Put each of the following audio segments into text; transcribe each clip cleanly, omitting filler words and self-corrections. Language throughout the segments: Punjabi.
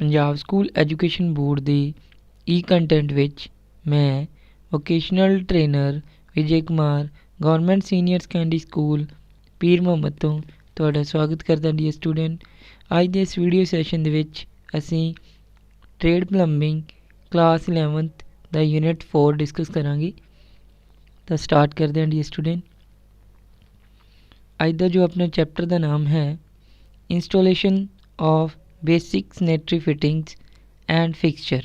पंजाब स्कूल एजुकेशन बोर्ड के ई कंटेंट विच मैं vocational trainer Vijay Kumar government senior secondary school Pir Muhammad तो तुहाडा स्वागत करदा डी स्टूडेंट। अज दे इस वीडियो सैशन दे विच असीं ट्रेड प्लंबिंग क्लास 11th दा यूनिट 4 डिस्कस करांगे। तो स्टार्ट करते हैं डी स्टूडेंट। अज दा जो अपना चैप्टर का नाम है installation of basic sanitary fittings and fixture,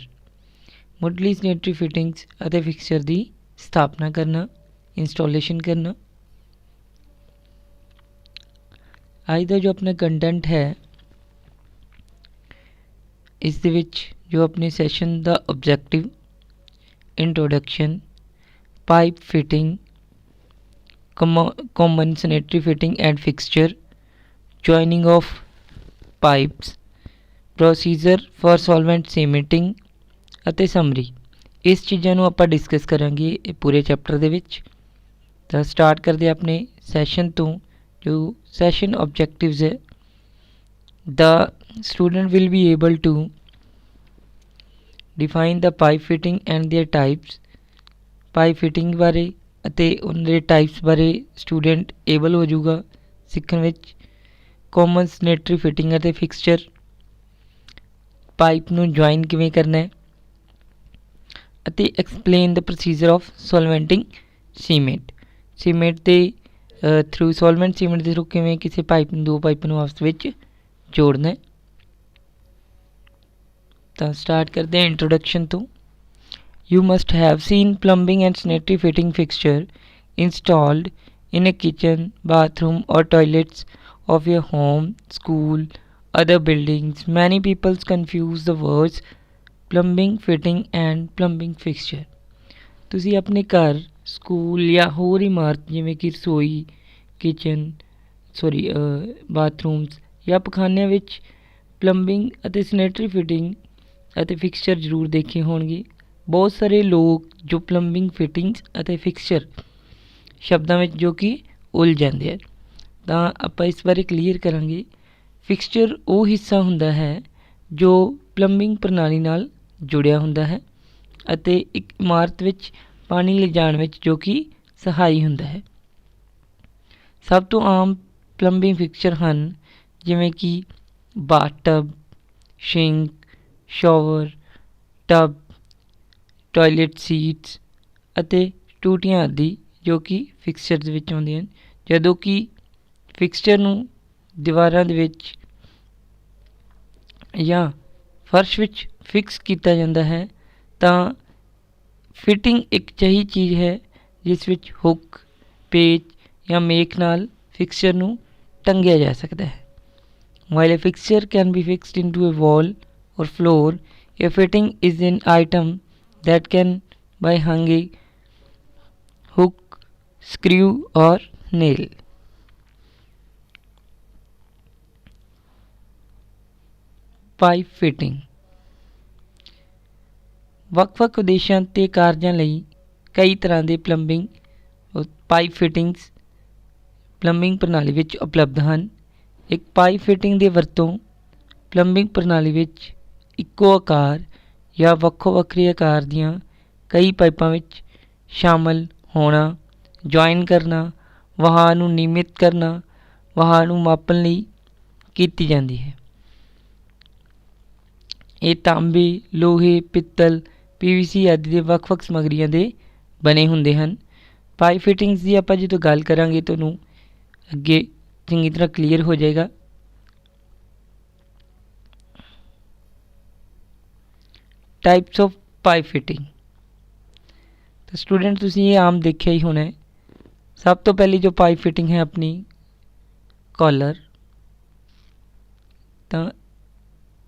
मुढ़ली सैनिटरी फिटिंग्स और फिक्सचर की स्थापना करना, इंस्टॉलेशन करना। अज का जो अपना कंटेंट है इस दे विच जो अपने सैशन का objective, introduction, pipe fitting, common sanitary fitting and fixture, joining of pipes, procedure for solvent cementing ਅਤੇ ਸਮਰੀ, इस चीज़ों ਨੂੰ ਆਪਾਂ डिस्कस करांगे ਇਹ पूरे चैप्टर ਦੇ ਵਿੱਚ। ਤਾਂ स्टार्ट करते अपने सैशन तो जो सैशन ऑब्जेक्टिव्स है। The student will be able to define the pipe fitting and their types, pipe fitting बारे ਅਤੇ ਉਹਨਾਂ ਦੇ टाइप्स बारे स्टूडेंट एबल हो जाऊगा सीखने ਵਿੱਚ। कॉमन सैनिटरी फिटिंग ਅਤੇ फिक्सचर, पाइप ਨੂੰ ज्वाइन किवें करना है ਅਤੇ explain the procedure of solventing cement, cement के थ्रू सॉल्वेंट सीमेंट के थ्रू किवें किसी पाइप दो पाइप ਨੂੰ आपस ਵਿੱਚ जोड़ना है। तो स्टार्ट करते हैं इंट्रोडक्शन तो। You must have seen plumbing and sanitary fitting fixture installed in A kitchen, bathroom और toilets of your home, school, other buildings. Many people confuse the words plumbing fitting and plumbing fixture. ਤੁਸੀਂ ਆਪਣੇ ਘਰ, ਸਕੂਲ ਜਾਂ ਹੋਰ ਇਮਾਰਤ ਜਿਵੇਂ ਕਿ ਰਸੋਈ, ਕਿਚਨ ਬਾਥਰੂਮਸ ਜਾਂ ਪਖਾਨਿਆਂ ਵਿੱਚ ਪਲੰਬਿੰਗ ਅਤੇ ਸੈਨੇਟਰੀ ਫਿਟਿੰਗ ਅਤੇ ਫਿਕਸਚਰ ਜ਼ਰੂਰ ਦੇਖੇ ਹੋਣਗੇ। ਬਹੁਤ ਸਾਰੇ ਲੋਕ ਜੋ ਪਲੰਬਿੰਗ ਫਿਟਿੰਗਸ ਅਤੇ ਫਿਕਸਚਰ ਸ਼ਬਦਾਂ ਵਿੱਚ ਜੋ ਕਿ ਉਲਝ ਜਾਂਦੇ ਹਨ। ਤਾਂ ਆਪਾਂ ਇਸ ਬਾਰੇ ਕਲੀਅਰ ਕਰਾਂਗੇ। ਫਿਕਸਚਰ ਉਹ ਹਿੱਸਾ ਹੁੰਦਾ ਹੈ ਜੋ ਪਲੰਬਿੰਗ ਪ੍ਰਣਾਲੀ ਨਾਲ ਜੁੜਿਆ ਹੁੰਦਾ ਹੈ ਅਤੇ ਇੱਕ ਇਮਾਰਤ ਵਿੱਚ ਪਾਣੀ ਲਿਜਾਣ ਵਿੱਚ ਜੋ ਕਿ ਸਹਾਈ ਹੁੰਦਾ ਹੈ। ਸਭ ਤੋਂ ਆਮ ਪਲੰਬਿੰਗ ਫਿਕਸਚਰ ਹਨ ਜਿਵੇਂ ਕਿ bathtub, sink, shower, tub, toilet seats ਅਤੇ ਟੂਟੀਆਂ ਆਦਿ ਜੋ ਕਿ ਫਿਕਸਚਰ ਦੇ ਵਿੱਚ ਆਉਂਦੀਆਂ ਹਨ। ਜਦੋਂ ਕਿ ਫਿਕਸਚਰ ਨੂੰ ਦੀਵਾਰਾਂ ਦੇ ਵਿੱਚ ਜਾਂ ਫਰਸ਼ ਵਿੱਚ ਫਿਕਸ ਕੀਤਾ ਜਾਂਦਾ ਹੈ ਤਾਂ ਫਿਟਿੰਗ ਇੱਕ ਅਜਿਹੀ ਚੀਜ਼ ਹੈ ਜਿਸ ਵਿੱਚ ਹੁੱਕ, ਪੇਚ ਜਾਂ ਮੇਖ ਨਾਲ ਫਿਕਸਚਰ ਨੂੰ ਟੰਗਿਆ ਜਾ ਸਕਦਾ ਹੈ। While a fixture can be fixed into a wall or floor, a fitting is an item that can be hung a hook, screw or nail. Pipe fitting ਵੱਖ-ਵੱਖ ਉਦੇਸ਼ਾਂ ਤੇ ਕਾਰਜਾਂ ਲਈ ਕਈ ਤਰ੍ਹਾਂ ਦੇ ਪਲੰਬਿੰਗ ਪਾਈਪ ਫਿਟਿੰਗਸ ਪਲੰਬਿੰਗ ਪ੍ਰਣਾਲੀ ਵਿੱਚ ਉਪਲਬਧ ਹਨ। ਇੱਕ ਪਾਈਪ ਫਿਟਿੰਗ ਦੀ ਵਰਤੋਂ ਪਲੰਬਿੰਗ ਪ੍ਰਣਾਲੀ ਵਿੱਚ ਇੱਕੋ ਆਕਾਰ ਜਾਂ ਵੱਖੋ ਵੱਖਰੇ ਆਕਾਰ ਦੀਆਂ ਕਈ ਪਾਈਪਾਂ ਵਿੱਚ ਸ਼ਾਮਲ ਹੋਣਾ, ਜੁਆਇਨ ਕਰਨਾ, ਵਹਾਅ ਨੂੰ ਨਿਯਮਿਤ ਕਰਨਾ, ਵਹਾਅ ਨੂੰ ਮਾਪਣ ਲਈ ਕੀਤੀ ਜਾਂਦੀ ਹੈ। ਇਹ ਤਾਂਬੇ, ਲੋਹੇ, ਪਿੱਤਲ, PVC ਆਦਿ ਦੇ ਵੱਖ-ਵੱਖ ਸਮੱਗਰੀਆਂ ਦੇ ਬਣੇ ਹੁੰਦੇ ਹਨ। ਪਾਈਪ ਫਿਟਿੰਗਸ ਦੀ ਆਪਾਂ ਜਦੋਂ ਗੱਲ ਕਰਾਂਗੇ ਤੁਹਾਨੂੰ ਅੱਗੇ ਚੰਗੀ ਤਰ੍ਹਾਂ ਕਲੀਅਰ ਹੋ ਜਾਏਗਾ। टाइप्स ऑफ पाइप फिटिंग तो स्टूडेंट तुसी ये आम देखिया ही होना है। सब तो पहली जो पाइप फिटिंग है अपनी कॉलर, तो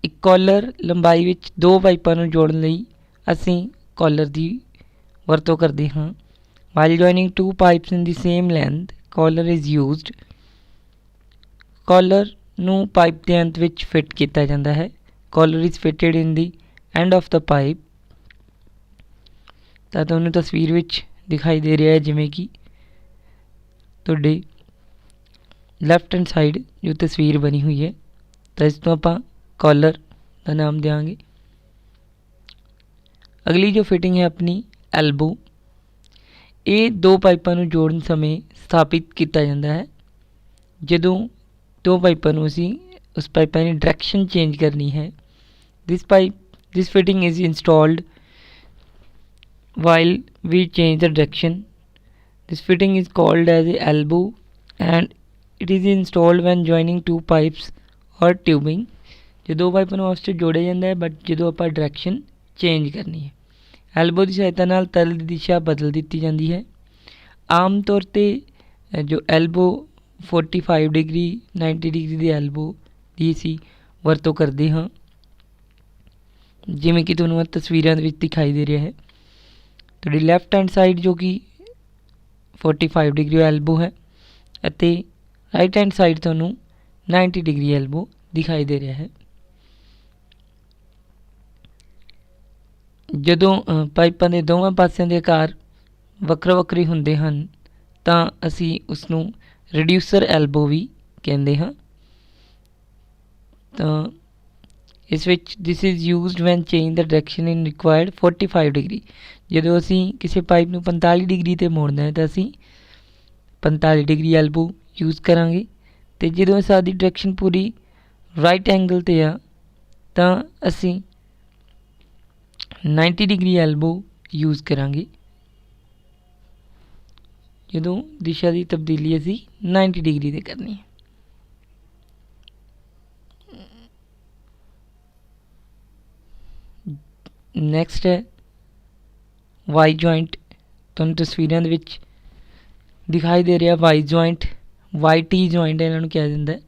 एक कॉलर लंबाई विच दो पाइपों नूं जोड़न लई असीं कॉलर दी वरतों करदे हां। While joining two pipes in the same length collar is used. Collar नूं पाइप दे अंत विच फिट किया जाता है। Collar is fitted in the end of the pipe. तो तुहानूं तस्वीर विच दिखाई दे रहा है जिवें कि तुहाडे लैफ्ट हैंड साइड जो तस्वीर बनी हुई है। तो इस तो आपां कॉलर ਦਾ ਨਾਮ देंगे। अगली जो फिटिंग है अपनी एल्बो, ये दो पाइपों को जोड़न समय स्थापित किया जाता है। जदों दो पाइपों को असी उस पाइपों की डायरैक्शन चेंज करनी है, this fitting is installed while we change the direction. This fitting is called as a elbow and it is installed when joining two pipes or tubing. जो दो पाइपों ਨੂੰ ਆਪਸ ਵਿੱਚ ਜੋੜਿਆ ਜਾਂਦਾ ਹੈ ਬਟ ਜਦੋਂ ਆਪਾਂ ਡਾਇਰੈਕਸ਼ਨ ਚੇਂਜ ਕਰਨੀ ਹੈ। ਐਲਬੋ ਦੀ ਸਹਾਇਤਾ ਨਾਲ ਤਰਲ ਦੀ ਦਿਸ਼ਾ ਬਦਲ ਦਿੱਤੀ ਜਾਂਦੀ ਹੈ। ਆਮ ਤੌਰ ਤੇ ਜੋ ਐਲਬੋ 45 ਡਿਗਰੀ 90 ਡਿਗਰੀ ਦੀ ਐਲਬੋ ਦੀ ਅਸੀਂ ਵਰਤੋਂ ਕਰਦੇ ਹਾਂ, ਜਿਵੇਂ ਕਿ ਤੁਹਾਨੂੰ ਤਸਵੀਰਾਂ ਦੇ ਵਿੱਚ ਦਿਖਾਈ ਦੇ ਰਿਹਾ ਹੈ। ਤੁਹਾਡੀ ਲੈਫਟ हैंड साइड जो कि 45 डिग्री एल्बो है ਅਤੇ राइट हैंड साइड ਤੁਹਾਨੂੰ 90 डिग्री एल्बो दिखाई दे रहा है। ਜਦੋਂ ਪਾਈਪਾਂ ਦੇ ਦੋਵਾਂ ਪਾਸਿਆਂ ਦੇ ਆਕਾਰ ਵੱਖਰੇ ਵੱਖਰੇ ਹੁੰਦੇ ਹਨ ਤਾਂ ਅਸੀਂ ਉਸ ਨੂੰ ਰਿਡਿਊਸਰ ਐਲਬੋ ਵੀ ਕਹਿੰਦੇ ਹਾਂ। ਤਾਂ ਇਸ ਵਿੱਚ this is used when change the direction in required 45 degree. ਜਦੋਂ ਅਸੀਂ ਕਿਸੇ ਪਾਈਪ ਨੂੰ 45 डिग्री ਤੇ ਮੋੜਨਾ ਹੈ ਤਾਂ ਅਸੀਂ 45 डिग्री ਐਲਬੋ ਯੂਜ਼ ਕਰਾਂਗੇ ਅਤੇ ਜਦੋਂ ਸਾਡੀ ਡਾਇਰੈਕਸ਼ਨ ਪੂਰੀ ਰਾਈਟ ਐਂਗਲ 'ਤੇ ਆ ਤਾਂ ਅਸੀਂ 90 डिग्री ਐਲਬੋ ਯੂਜ਼ ਕਰਾਂਗੇ। ਜਦੋਂ ਦਿਸ਼ਾ ਦੀ ਤਬਦੀਲੀ ਅਸੀਂ 90 डिग्री 'ਤੇ ਕਰਨੀ ਹੈ। ਨੈਕਸਟ ਹੈ वाई जॉइंट। ਤੁਹਾਨੂੰ ਤਸਵੀਰਾਂ ਦੇ ਵਿੱਚ ਦਿਖਾਈ ਦੇ ਰਿਹਾ वाई जॉइंट, YT जॉइंट ਇਹਨਾਂ ਨੂੰ ਕਿਹਾ ਜਾਂਦਾ।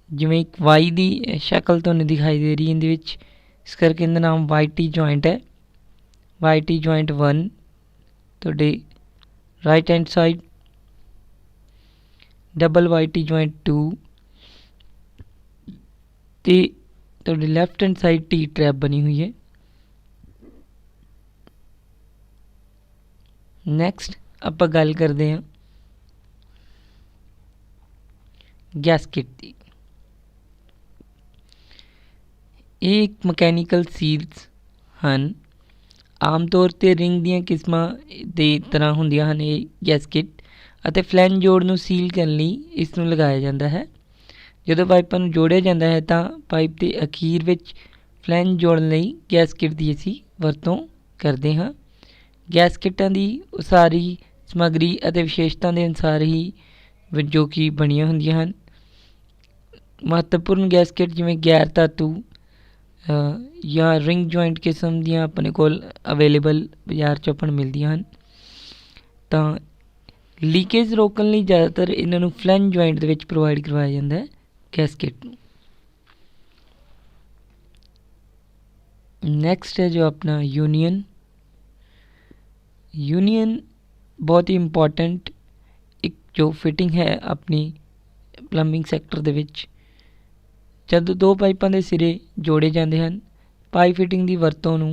ਜਿਵੇਂ ਇੱਕ वाई ਦੀ ਸ਼ਕਲ ਤੁਹਾਨੂੰ ਦਿਖਾਈ ਦੇ ਰਹੀ ਇਹਦੇ ਵਿੱਚ, ਇਸ ਕਰਕੇ ਇਹਦਾ ਨਾਮ YT जॉइंट ਹੈ। YT जॉइंट 1 ਤੁਹਾਡੇ right hand side, double YT joint 2 ਤੇ ਤੁਹਾਡੇ left hand side T trap बनी हुई है। ਨੈਕਸਟ ਆਪਾਂ ਗੱਲ ਕਰਦੇ ਹਾਂ ਗੈਸਕਿਟ ਦੀ। ਇਹ ਇੱਕ ਮਕੈਨੀਕਲ ਸੀਲਸ ਹਨ। ਆਮ ਤੌਰ 'ਤੇ ਰਿੰਗ ਦੀਆਂ ਕਿਸਮਾਂ ਦੇ ਤਰ੍ਹਾਂ ਹੁੰਦੀਆਂ ਹਨ ਇਹ ਗੈਸਕਿਟ, ਅਤੇ ਫਲੈਂਜ ਜੋੜ ਨੂੰ ਸੀਲ ਕਰਨ ਲਈ ਇਸ ਨੂੰ ਲਗਾਇਆ ਜਾਂਦਾ ਹੈ। ਜਦੋਂ ਪਾਈਪਾਂ ਨੂੰ ਜੋੜਿਆ ਜਾਂਦਾ ਹੈ ਤਾਂ ਪਾਈਪ ਦੇ ਅਖੀਰ ਵਿੱਚ ਫਲੈਂਜ ਜੋੜਨ ਲਈ ਗੈਸਕਿਟ ਦੀ ਅਸੀਂ ਵਰਤੋਂ ਕਰਦੇ ਹਾਂ। ਗੈਸਕਿਟਾਂ ਦੀ ਉਸਾਰੀ ਸਮੱਗਰੀ ਅਤੇ ਵਿਸ਼ੇਸ਼ਤਾ ਦੇ ਅਨੁਸਾਰ ਹੀ ਜੋ ਕਿ ਬਣੀਆਂ ਹੁੰਦੀਆਂ ਹਨ। ਮਹੱਤਵਪੂਰਨ ਗੈਸਕਿਟ ਜਿਵੇਂ ਗੈਰ ਧਾਤੂ ਜਾਂ ਰਿੰਗ ਜੁਆਇੰਟ ਕਿਸਮ ਦੀਆਂ ਆਪਣੇ ਕੋਲ ਅਵੇਲੇਬਲ ਬਾਜ਼ਾਰ 'ਚ ਆਪਾਂ ਨੂੰ ਮਿਲਦੀਆਂ ਹਨ। ਤਾਂ ਲੀਕੇਜ ਰੋਕਣ ਲਈ ਜ਼ਿਆਦਾਤਰ ਇਹਨਾਂ ਨੂੰ ਫਲੈਂਜ ਜੁਆਇੰਟ ਦੇ ਵਿੱਚ ਪ੍ਰੋਵਾਈਡ ਕਰਵਾਇਆ ਜਾਂਦਾ ਹੈ ਗੈਸਕਿਟ ਨੂੰ। ਨੈਕਸਟ ਹੈ ਜੋ ਆਪਣਾ यूनियन। यूनियन बहुत ही इंपॉर्टेंट एक जो फिटिंग है अपनी प्लंबिंग सैक्टर ਦੇ ਵਿੱਚ। जब दो ਪਾਈਪਾਂ ਦੇ ਸਿਰੇ ਜੋੜੇ ਜਾਂਦੇ ਹਨ, ਪਾਈਪ ਫਿਟਿੰਗ ਦੀ ਵਰਤੋਂ ਨੂੰ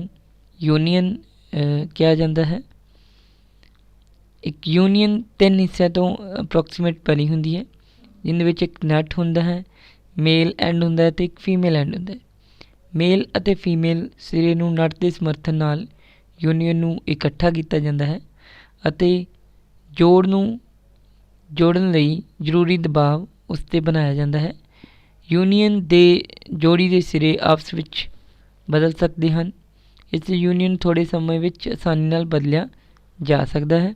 यूनियन ਕਿਹਾ ਜਾਂਦਾ ਹੈ। ਇੱਕ यूनियन 3 ਹਿੱਸਿਆਂ ਤੋਂ ਅਪਰੋਕਸੀਮੇਟ ਬਣੀ ਹੁੰਦੀ ਹੈ, ਜਿਹਦੇ ਵਿੱਚ ਇੱਕ ਨਟ ਹੁੰਦਾ ਹੈ, ਮੇਲ ਐਂਡ ਹੁੰਦਾ ਹੈ ਅਤੇ ਇੱਕ ਫੀਮੇਲ ਐਂਡ ਹੁੰਦਾ ਹੈ। ਮੇਲ ਅਤੇ ਫੀਮੇਲ ਸਿਰੇ ਨੂੰ ਨਟ ਦੇ ਸਮਰਥਨ ਨਾਲ यूनियन ਨੂੰ ਇਕੱਠਾ ਕੀਤਾ ਜਾਂਦਾ ਹੈ ਅਤੇ ਜੋੜ ਨੂੰ ਜੋੜਨ ਲਈ ਜ਼ਰੂਰੀ ਦਬਾਅ ਉਸ 'ਤੇ ਬਣਾਇਆ ਜਾਂਦਾ ਹੈ। यूनियन ਦੇ ਜੋੜੀ ਦੇ ਸਿਰੇ ਆਪਸ ਵਿੱਚ ਬਦਲ ਸਕਦੇ ਹਨ। ਇਸ यूनियन ਥੋੜ੍ਹੇ ਸਮੇਂ ਵਿੱਚ ਆਸਾਨੀ ਨਾਲ ਬਦਲਿਆ ਜਾ ਸਕਦਾ ਹੈ।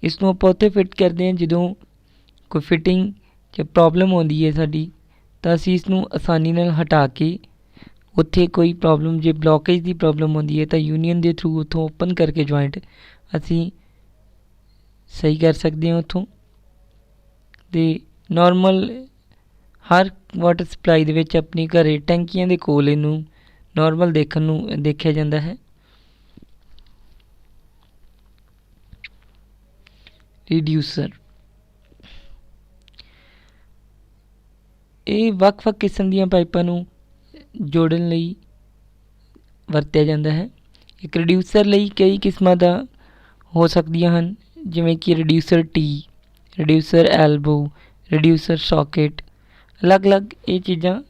ਇਸ ਨੂੰ ਆਪਾਂ ਉੱਥੇ ਫਿੱਟ ਕਰਦੇ ਹਾਂ ਜਦੋਂ ਕੋਈ ਫਿਟਿੰਗ 'ਚ ਪ੍ਰੋਬਲਮ ਆਉਂਦੀ ਹੈ ਸਾਡੀ, ਤਾਂ ਅਸੀਂ ਇਸ ਨੂੰ ਆਸਾਨੀ ਨਾਲ ਹਟਾ ਕੇ ਉੱਥੇ ਕੋਈ ਪ੍ਰੋਬਲਮ ਜੇ ਬਲੋਕੇਜ ਦੀ ਪ੍ਰੋਬਲਮ ਆਉਂਦੀ ਹੈ ਤਾਂ यूनियन ਦੇ ਥਰੂ ਉੱਥੋਂ ਓਪਨ ਕਰਕੇ ਜੁਆਇੰਟ ਅਸੀਂ ਸਹੀ ਕਰ ਸਕਦੇ ਹਾਂ ਉੱਥੋਂ। ਅਤੇ ਨੋਰਮਲ ਹਰ ਵਾਟਰ ਸਪਲਾਈ ਦੇ ਵਿੱਚ ਆਪਣੇ ਘਰ ਟੈਂਕੀਆਂ ਦੇ ਕੋਲ ਇਹਨੂੰ ਨੋਰਮਲ ਦੇਖਿਆ ਜਾਂਦਾ ਹੈ। ਰਿਡਿਊਸਰ ਇਹ ਵੱਖ-ਵੱਖ ਕਿਸਮ ਦੀਆਂ ਪਾਈਪਾਂ ਨੂੰ ਜੋੜਨ ਲਈ ਵਰਤਿਆ ਜਾਂਦਾ ਹੈ। ਇੱਕ ਰਿਡਿਊਸਰ ਲਈ ਕਈ ਕਿਸਮਾਂ ਦਾ ਹੋ ਸਕਦੀਆਂ ਹਨ, ਜਿਵੇਂ ਕਿ ਰਿਡਿਊਸਰ ਟੀ, ਰਿਡਿਊਸਰ ਐਲਬੋ, ਰਿਡਿਊਸਰ ਸੌਕੇਟ। ਅਲੱਗ ਅਲੱਗ ਇਹ ਚੀਜ਼ਾਂ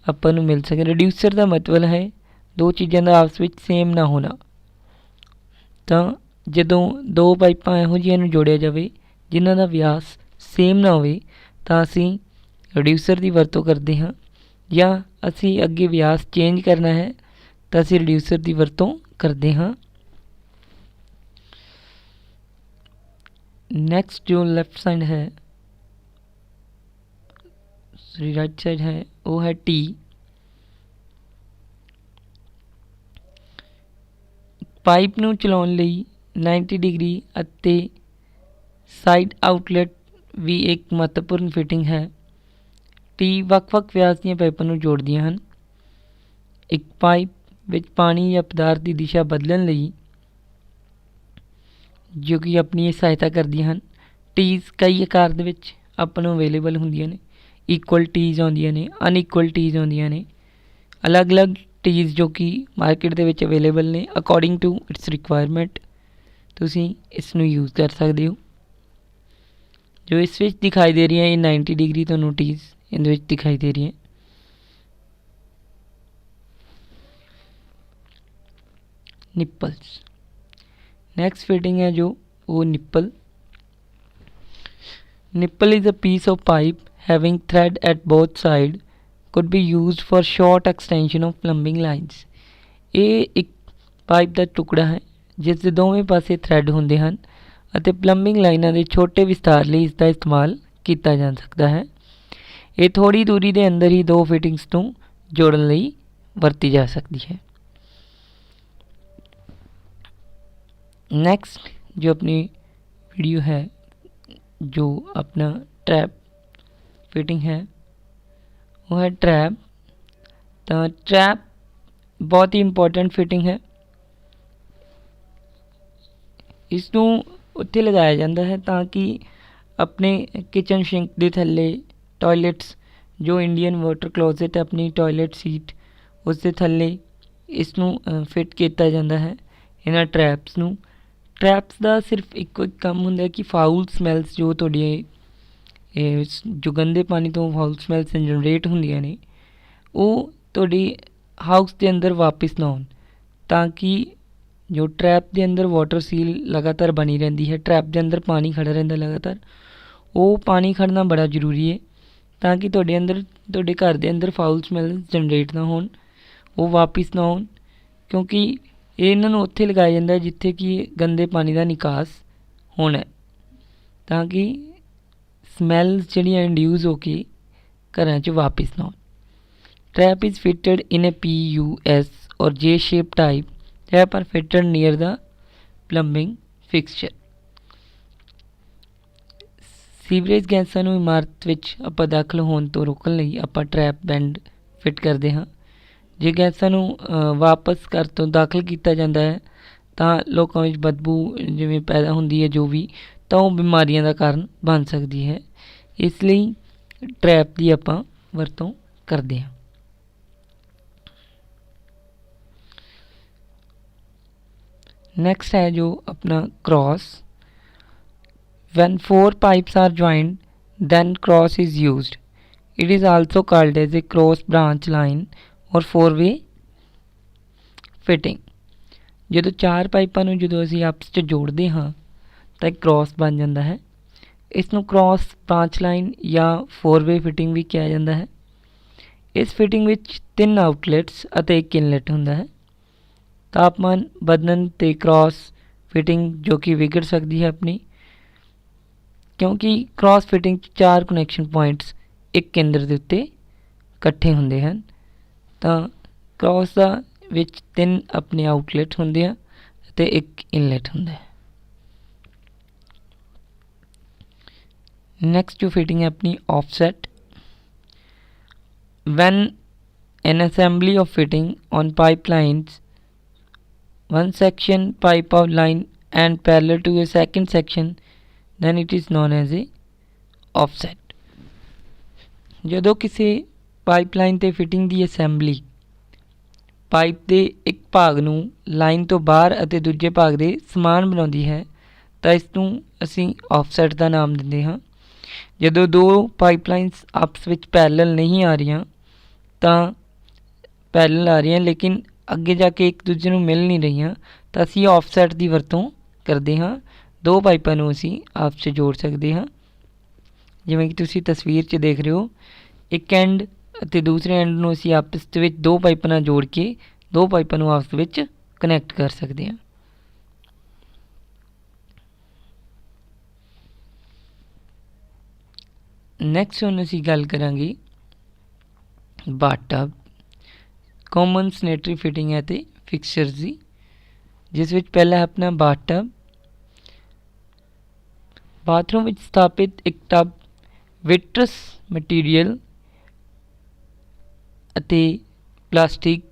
ਆਪਾਂ ਨੂੰ ਮਿਲ ਸਕੇ। ਰਿਡਿਊਸਰ ਦਾ ਮਤਲਬ ਹੈ ਦੋ ਚੀਜ਼ਾਂ ਦਾ ਆਪਸ ਵਿੱਚ ਸੇਮ ਨਾ ਹੋਣਾ। ਤਾਂ ਜਦੋਂ ਦੋ ਪਾਈਪਾਂ ਇਹੋ ਜਿਹੀਆਂ ਨੂੰ ਜੋੜਿਆ ਜਾਵੇ ਜਿਨ੍ਹਾਂ ਦਾ ਵਿਆਸ ਸੇਮ ਨਾ ਹੋਵੇ ਤਾਂ ਅਸੀਂ ਰਿਡਿਊਸਰ ਦੀ ਵਰਤੋਂ ਕਰਦੇ ਹਾਂ, ਜਾਂ ਅਸੀਂ ਅੱਗੇ ਵਿਆਸ ਚੇਂਜ ਕਰਨਾ ਹੈ ਤਾਂ ਅਸੀਂ ਰਿਡਿਊਸਰ ਦੀ ਵਰਤੋਂ ਕਰਦੇ ਹਾਂ। ਨੈਕਸਟ ਜੋ ਲੈਫਟ ਸਾਈਡ ਹੈ, ਸੌਰੀ ਰਾਈਟ ਸਾਈਡ ਹੈ, ਉਹ ਹੈ ਟੀ। ਪਾਈਪ ਨੂੰ ਚਲਾਉਣ ਲਈ 90 ਡਿਗਰੀ ਅਤੇ ਸਾਈਡ ਆਊਟਲੈਟ ਵੀ ਇੱਕ ਮਹੱਤਵਪੂਰਨ ਫਿਟਿੰਗ ਹੈ। ਟੀ ਵੱਖ-ਵੱਖ ਵਿਆਸ ਦੀਆਂ ਪਾਈਪਾਂ ਨੂੰ ਜੋੜਦੀਆਂ ਹਨ। ਇੱਕ ਪਾਈਪ ਵਿੱਚ ਪਾਣੀ ਜਾਂ ਪਦਾਰਥ ਦੀ ਦਿਸ਼ਾ ਬਦਲਣ ਲਈ ਜੋ ਕਿ ਆਪਣੀ ਸਹਾਇਤਾ ਕਰਦੀਆਂ ਹਨ। ਟੀਜ਼ ਕਈ ਆਕਾਰ ਦੇ ਵਿੱਚ ਆਪਾਂ ਨੂੰ ਅਵੇਲੇਬਲ ਹੁੰਦੀਆਂ ਨੇ। ਇਕੁਅਲ ਟੀਜ਼ ਆਉਂਦੀਆਂ ਨੇ, ਅਨਇਕੁਅਲ ਟੀਜ਼ ਆਉਂਦੀਆਂ ਨੇ, ਅਲੱਗ-ਅਲੱਗ ਟੀਜ਼ ਜੋ ਕਿ ਮਾਰਕੀਟ ਦੇ ਵਿੱਚ ਅਵੇਲੇਬਲ ਨੇ। ਅਕੋਰਡਿੰਗ ਟੂ ਇਟਸ ਰਿਕੁਆਇਰਮੈਂਟ ਤੁਸੀਂ ਇਸ ਨੂੰ ਯੂਜ਼ ਕਰ ਸਕਦੇ ਹੋ। ਜੋ ਇਸ ਵਿੱਚ ਦਿਖਾਈ ਦੇ ਰਹੀਆਂ ਇਹ 90 ਡਿਗਰੀ ਤੁਹਾਨੂੰ ਟੀਜ਼ ਇਹਦੇ ਵਿੱਚ ਦਿਖਾਈ ਦੇ ਰਹੀ ਹੈ। ਨਿੱਪਲਸ। ਨੈਕਸਟ ਫਿਟਿੰਗ ਹੈ ਜੋ ਉਹ nipple. Nipple is a piece of pipe having thread at both sides, could be used for short extension of plumbing lines. ਇਹ ਇੱਕ ਪਾਈਪ ਦਾ ਟੁਕੜਾ ਹੈ ਜਿਸ ਦੇ ਦੋਵੇਂ ਪਾਸੇ ਥ੍ਰੈਡ ਹੁੰਦੇ ਹਨ ਅਤੇ ਪਲੰਬਿੰਗ ਲਾਈਨਾਂ ਦੇ ਛੋਟੇ ਵਿਸਤਾਰ ਲਈ ਇਸ ਦਾ ਇਸਤੇਮਾਲ ਕੀਤਾ ਜਾ ਸਕਦਾ ਹੈ। ਇਹ ਥੋੜ੍ਹੀ ਦੂਰੀ ਦੇ ਅੰਦਰ ਹੀ ਦੋ ਫਿਟਿੰਗਸ ਨੂੰ ਜੋੜਨ ਲਈ ਵਰਤੀ ਜਾ ਸਕਦੀ ਹੈ। ਨੈਕਸਟ ਜੋ ਆਪਣੀ ਵੀਡੀਓ ਹੈ, जो अपना ट्रैप फिटिंग है वो है ट्रैप। तो ट्रैप बहुत ही इंपॉर्टेंट फिटिंग है। इसनू उत्थे लगाया जाता है ताकि अपने किचन सिंक के थल्ले टॉयलेट्स जो इंडियन वाटर क्लोजेट है अपनी टॉयलेट सीट उसके थल्ले इसनू फिट किया जाता है इन्हां ट्रैप्स नू। ट्रैप्स का सिर्फ एक काम होंगे कि फाउल समैल्स जो थोड़ी जो गंदे पानी तो फाउल समैल्स जनरेट होंदियां ने वो थोड़ी हाउस के अंदर वापस ना आउण, ताकि जो ट्रैप के अंदर वाटर सील लगातार बनी रहती है, ट्रैप के अंदर पानी खड़ा रहिंदा लगातार, वो पानी खड़ना बड़ा जरूरी है ताकि थोड़े अंदर थोड़े घर के अंदर फाउल समैल्स जनरेट ना होण, वो वापस ना आउण। क्योंकि ਇਹ ਇਹਨਾਂ ਨੂੰ ਉੱਥੇ ਲਗਾਇਆ ਜਾਂਦਾ ਜਿੱਥੇ ਕਿ ਗੰਦੇ ਪਾਣੀ ਦਾ ਨਿਕਾਸ ਹੋਣਾ, ਤਾਂ ਕਿ ਸਮੈਲਸ ਜਿਹੜੀਆਂ ਇੰਡਿਊਸ ਹੋ ਕੇ ਘਰਾਂ 'ਚ ਵਾਪਸ ਨਾ ਆਉਣ। Trap is fitted in a PUS or J shape type. Trap are fitted near the plumbing fixture. Sewerage ਗੈਸਾਂ ਨੂੰ ਇਮਾਰਤ ਵਿੱਚ ਆਪਾਂ ਦਾਖਲ ਹੋਣ ਤੋਂ ਰੋਕਣ ਲਈ ਆਪਾਂ ਟਰੈਪ ਬੈਂਡ ਫਿਟ ਕਰਦੇ ਹਾਂ। ਜੇ ਗੈਸਾਂ ਨੂੰ ਵਾਪਸ ਘਰ ਤੋਂ ਦਾਖਲ ਕੀਤਾ ਜਾਂਦਾ ਹੈ ਤਾਂ ਲੋਕਾਂ ਵਿੱਚ ਬਦਬੂ ਜਿਵੇਂ ਪੈਦਾ ਹੁੰਦੀ ਹੈ ਜੋ ਵੀ, ਤਾਂ ਉਹ ਬਿਮਾਰੀਆਂ ਦਾ ਕਾਰਨ ਬਣ ਸਕਦੀ ਹੈ। ਇਸ ਲਈ ਟਰੈਪ ਦੀ ਆਪਾਂ ਵਰਤੋਂ ਕਰਦੇ ਹਾਂ। ਨੈਕਸਟ ਹੈ ਜੋ ਆਪਣਾ cross. When 4 pipes are joined then cross is used. It is also called as a cross branch line or 4-way fitting. ਜਦੋਂ 4 ਪਾਈਪਾਂ ਨੂੰ ਜਦੋਂ ਅਸੀਂ ਆਪਸ 'ਚ ਜੋੜਦੇ ਹਾਂ ਤਾਂ ਇੱਕ ਕ੍ਰੋਸ ਬਣ ਜਾਂਦਾ ਹੈ। ਇਸ ਨੂੰ ਕ੍ਰੋਸ ਬ੍ਰਾਂਚ ਲਾਈਨ ਜਾਂ 4-way ਫਿਟਿੰਗ ਵੀ ਕਿਹਾ ਜਾਂਦਾ ਹੈ। ਇਸ ਫਿਟਿੰਗ ਵਿੱਚ 3 ਆਊਟਲੈਟਸ ਅਤੇ ਇੱਕ ਇਨਲੈਟ ਹੁੰਦਾ ਹੈ। ਤਾਪਮਾਨ ਬਦਲਣ 'ਤੇ ਕ੍ਰੋਸ ਫਿਟਿੰਗ ਜੋ ਕਿ ਵਿਗੜ ਸਕਦੀ ਹੈ ਆਪਣੀ, ਕਿਉਂਕਿ ਕ੍ਰੋਸ ਫਿਟਿੰਗ 'ਚ 4 ਕਨੈਕਸ਼ਨ ਪੁਆਇੰਟਸ ਇੱਕ ਕੇਂਦਰ ਦੇ ਉੱਤੇ ਇਕੱਠੇ ਹੁੰਦੇ ਹਨ। ਤਾਂ ਕ੍ਰੋਸ ਦਾ ਵਿੱਚ 3 ਆਪਣੇ ਆਊਟਲੈਟ ਹੁੰਦੇ ਆ ਅਤੇ ਇੱਕ ਇਨਲੈਟ ਹੁੰਦਾ ਹੈ। ਨੈਕਸਟ ਜੋ ਫਿਟਿੰਗ ਹੈ ਆਪਣੀ offset. When an assembly of fitting on pipelines, one section pipe of line and parallel to a second section, then it is known as a offset. ਜਦੋਂ ਕਿਸੇ ਪਾਈਪਲਾਈਨ 'ਤੇ ਫਿਟਿੰਗ ਦੀ ਅਸੈਂਬਲੀ ਪਾਈਪ ਦੇ ਇੱਕ ਭਾਗ ਨੂੰ ਲਾਈਨ ਤੋਂ ਬਾਹਰ ਅਤੇ ਦੂਜੇ ਭਾਗ ਦੇ ਸਮਾਨ ਬਣਾਉਂਦੀ ਹੈ ਤਾਂ ਇਸ ਨੂੰ ਅਸੀਂ ਆਫਸੈਟ ਦਾ ਨਾਮ ਦਿੰਦੇ ਹਾਂ। ਜਦੋਂ ਦੋ ਪਾਈਪਲਾਈਨਸ ਆਪਸ ਵਿੱਚ ਪੈਰਲਲ ਨਹੀਂ ਆ ਰਹੀਆਂ ਤਾਂ ਪੈਰਲਲ ਆ ਰਹੀਆਂ ਲੇਕਿਨ ਅੱਗੇ ਜਾ ਕੇ ਇੱਕ ਦੂਜੇ ਨੂੰ ਮਿਲ ਨਹੀਂ ਰਹੀਆਂ, ਤਾਂ ਅਸੀਂ ਆਫਸੈਟ ਦੀ ਵਰਤੋਂ ਕਰਦੇ ਹਾਂ। ਦੋ ਪਾਈਪਾਂ ਨੂੰ ਅਸੀਂ ਆਪਸ 'ਚ ਜੋੜ ਸਕਦੇ ਹਾਂ। ਜਿਵੇਂ ਕਿ ਤੁਸੀਂ ਤਸਵੀਰ 'ਚ ਦੇਖ ਰਹੇ ਹੋ, ਇੱਕ ਐਂਡ ਅਤੇ ਦੂਸਰੇ ਐਂਡ ਨੂੰ ਅਸੀਂ ਆਪਸ ਦੇ ਵਿੱਚ ਦੋ ਪਾਈਪਾਂ ਨਾਲ ਜੋੜ ਕੇ ਦੋ ਪਾਈਪਾਂ ਨੂੰ ਆਪਸ ਵਿੱਚ ਕਨੈਕਟ ਕਰ ਸਕਦੇ ਹਾਂ। ਨੈਕਸਟ ਹੁਣ ਅਸੀਂ ਗੱਲ ਕਰਾਂਗੇ ਬਾਥਟਬ, ਕਾਮਨ ਸੈਨੇਟਰੀ ਫਿਟਿੰਗ ਹੈ ਅਤੇ ਫਿਕਸਚਰਸ ਦੀ, ਜਿਸ ਵਿੱਚ ਪਹਿਲਾ ਹੈ ਆਪਣਾ ਬਾਥਟਬ। ਬਾਥਰੂਮ ਵਿੱਚ ਸਥਾਪਿਤ ਇੱਕ ਟਬ ਵਿਟਰਸ ਮਟੀਰੀਅਲ ਅਤੇ ਪਲਾਸਟਿਕ,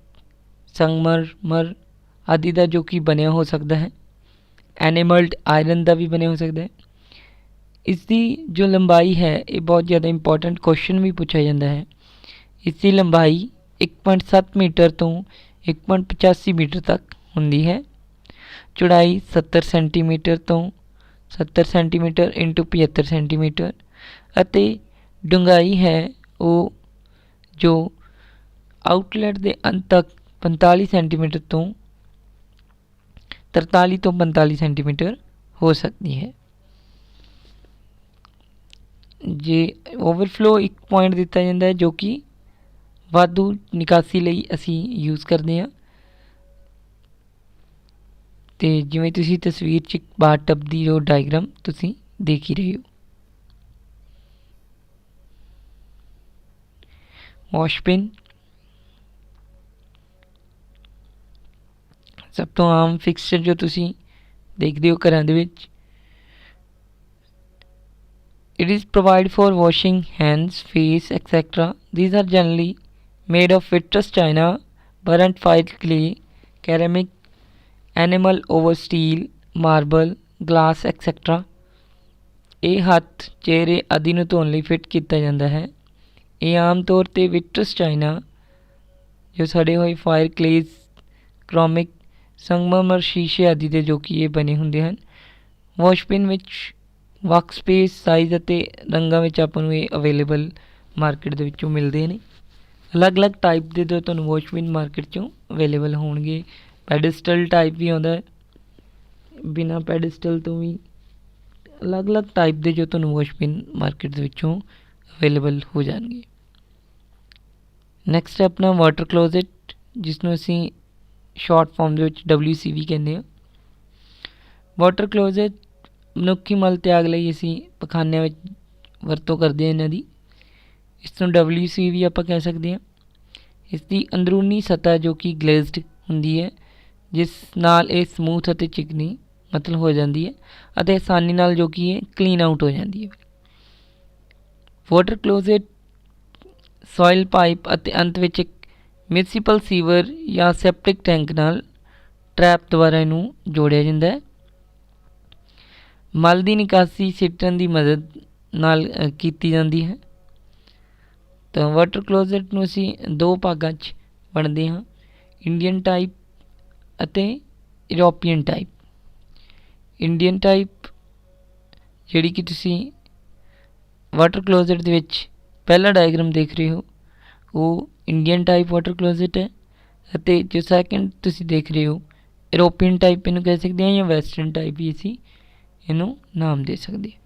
ਸੰਗਮਰਮਰ ਆਦਿ ਦਾ ਜੋ ਕਿ ਬਣਿਆ ਹੋ ਸਕਦਾ ਹੈ। ਐਨੀਮਲਡ ਆਇਰਨ ਦਾ ਵੀ ਬਣਿਆ ਹੋ ਸਕਦਾ ਹੈ। ਇਸ ਦੀ ਜੋ ਲੰਬਾਈ ਹੈ, ਇਹ ਬਹੁਤ ਜ਼ਿਆਦਾ ਇੰਪੋਰਟੈਂਟ ਕੁਐਸਚਨ ਵੀ ਪੁੱਛਿਆ ਜਾਂਦਾ ਹੈ। ਇਸ ਦੀ ਲੰਬਾਈ 1.7 ਮੀਟਰ ਤੋਂ 1.85 ਮੀਟਰ ਤੱਕ ਹੁੰਦੀ ਹੈ। ਚੌੜਾਈ 70 ਸੈਂਟੀਮੀਟਰ ਤੋਂ 70 ਸੈਂਟੀਮੀਟਰ ਇੰਟੂ 75 ਸੈਂਟੀਮੀਟਰ ਅਤੇ ਡੂੰਘਾਈ ਹੈ ਉਹ ਜੋ ਆਊਟਲੈਟ ਦੇ ਅੰਤ ਤੱਕ 45 ਸੈਂਟੀਮੀਟਰ ਤੋਂ 43 ਤੋਂ 45 ਸੈਂਟੀਮੀਟਰ ਹੋ ਸਕਦੀ ਹੈ। ਜੇ ਓਵਰਫਲੋ ਇੱਕ ਪੁਆਇੰਟ ਦਿੱਤਾ ਜਾਂਦਾ ਹੈ ਜੋ ਕਿ ਵਾਧੂ ਨਿਕਾਸੀ ਲਈ ਅਸੀਂ ਯੂਜ਼ ਕਰਦੇ ਹਾਂ। ਅਤੇ ਜਿਵੇਂ ਤੁਸੀਂ ਤਸਵੀਰ 'ਚ ਬਾਥਟਬ ਦੀ ਜੋ ਡਾਇਗਰਾਮ ਤੁਸੀਂ ਦੇਖ ਹੀ ਰਹੇ ਹੋ। ਵਾਸ਼ਬਿਨ ਸਭ ਤੋਂ ਆਮ ਫਿਕਸਚਰ ਜੋ ਤੁਸੀਂ ਦੇਖਦੇ ਹੋ ਘਰਾਂ ਦੇ ਵਿੱਚ। It is provided for washing hands, face, etc. These are generally made of vitreous china, burnt fired clay, ceramic, enamel over steel, marble, glass, etc. ਇਹ ਹੱਥ, ਚਿਹਰੇ ਆਦਿ ਨੂੰ ਧੋਣ ਲਈ ਫਿੱਟ ਕੀਤਾ ਜਾਂਦਾ ਹੈ। ਇਹ ਆਮ ਤੌਰ 'ਤੇ ਵਿਟਰਸ ਚਾਈਨਾ, ਜੋ ਸੜੇ ਹੋਏ ਫਾਇਰ ਕਲੇਜ਼, ਕ੍ਰੋਮਿਕ, ਸੰਗਮਰਮਰ, ਸ਼ੀਸ਼ੇ ਆਦਿ ਦੇ ਜੋ ਕਿ ਇਹ ਬਣੇ ਹੁੰਦੇ ਹਨ। ਵਾਸ਼ਬਿਨ ਵਿੱਚ ਵਰਕ ਸਪੇਸ, ਸਾਈਜ਼ ਅਤੇ ਰੰਗਾਂ ਵਿੱਚ ਆਪਾਂ ਨੂੰ ਇਹ ਅਵੇਲੇਬਲ ਮਾਰਕੀਟ ਦੇ ਵਿੱਚੋਂ ਮਿਲਦੇ ਨੇ। ਅਲੱਗ-ਅਲੱਗ ਟਾਈਪ ਦੇ ਜੋ ਤੁਹਾਨੂੰ ਵਾਸ਼ਬਿਨ ਮਾਰਕੀਟ 'ਚੋਂ ਅਵੇਲੇਬਲ ਹੋਣਗੇ। ਪੈਡਸਟਲ ਟਾਈਪ ਵੀ ਆਉਂਦਾ ਹੈ, ਬਿਨਾਂ ਪੈਡਸਟਲ ਤੋਂ ਵੀ ਅਲੱਗ-ਅਲੱਗ ਟਾਈਪ ਦੇ ਜੋ ਤੁਹਾਨੂੰ ਵਾਸ਼ਬਿਨ ਮਾਰਕੀਟ ਦੇ ਵਿੱਚੋਂ ਅਵੇਲੇਬਲ ਹੋ ਜਾਣਗੇ। ਨੈਕਸਟ ਹੈ ਆਪਣਾ ਵਾਟਰ ਕਲੋਜ਼ਟ, ਜਿਸ ਨੂੰ ਅਸੀਂ ਸ਼ਾਰਟ ਫਾਰਮ ਦੇ ਵਿੱਚ WCV ਕਹਿੰਦੇ ਹਾਂ। ਵਾਟਰ ਕਲੋਜ਼ਟ ਮਨੁੱਖੀ ਮਲ ਤਿਆਗ ਲਈ ਅਸੀਂ ਪਖਾਨਿਆਂ ਵਿੱਚ ਵਰਤੋਂ ਕਰਦੇ ਹਾਂ ਇਹਨਾਂ ਦੀ। ਇਸ ਨੂੰ WCV ਆਪਾਂ ਕਹਿ ਸਕਦੇ ਹਾਂ। ਇਸ ਦੀ ਅੰਦਰੂਨੀ ਸਤ੍ਹਾ ਜੋ ਕਿ ਗਲੇਜ਼ਡ ਹੁੰਦੀ ਹੈ, ਜਿਸ ਨਾਲ ਇਹ ਸਮੂਥ ਅਤੇ ਚਿਕਨੀ ਮਤਲਬ ਹੋ ਜਾਂਦੀ ਹੈ ਅਤੇ ਆਸਾਨੀ ਨਾਲ ਜੋ ਕਿ ਇਹ ਕਲੀਨ ਆਊਟ ਹੋ ਜਾਂਦੀ ਹੈ। ਵਾਟਰ ਕਲੋਜ਼ਟ ਸੋਇਲ ਪਾਈਪ ਅਤੇ ਅੰਤ ਵਿੱਚ ਇੱਕ ਮਿਊਨਿਸਿਪਲ ਸੀਵਰ ਜਾਂ ਸੈਪਟਿਕ ਟੈਂਕ ਨਾਲ ਟਰੈਪ ਦੁਆਰਾ ਇਹਨੂੰ ਜੋੜਿਆ ਜਾਂਦਾ ਹੈ। ਮਲ ਦੀ ਨਿਕਾਸੀ ਸਿੱਟਣ ਦੀ ਮਦਦ ਨਾਲ ਕੀਤੀ ਜਾਂਦੀ ਹੈ। ਤਾਂ ਵਾਟਰ ਕਲੋਜ਼ਟ ਨੂੰ ਅਸੀਂ ਦੋ ਭਾਗਾਂ 'ਚ ਵੰਡਦੇ ਹਾਂ, ਇੰਡੀਅਨ ਟਾਈਪ ਅਤੇ ਯੂਰੋਪੀਅਨ ਟਾਈਪ। ਇੰਡੀਅਨ ਟਾਈਪ ਜਿਹੜੀ ਕਿ ਤੁਸੀਂ ਵਾਟਰ ਕਲੋਜ਼ਟ ਦੇ ਵਿੱਚ ਪਹਿਲਾ ਡਾਇਗਰਾਮ ਦੇਖ ਰਹੇ ਹੋ, ਉਹ ਇੰਡੀਅਨ ਟਾਈਪ ਵਾਟਰ ਕਲੋਜ਼ਟ ਹੈ। ਅਤੇ ਜੋ ਸੈਕਿੰਡ ਤੁਸੀਂ ਦੇਖ ਰਹੇ ਹੋ ਯੂਰੋਪੀਅਨ ਟਾਈਪ ਇਹਨੂੰ ਕਹਿ ਸਕਦੇ ਹਾਂ, ਜਾਂ ਵੈਸਟਰਨ ਟਾਈਪ ਵੀ ਅਸੀਂ ਇਹਨੂੰ ਨਾਮ ਦੇ ਸਕਦੇ ਹਾਂ।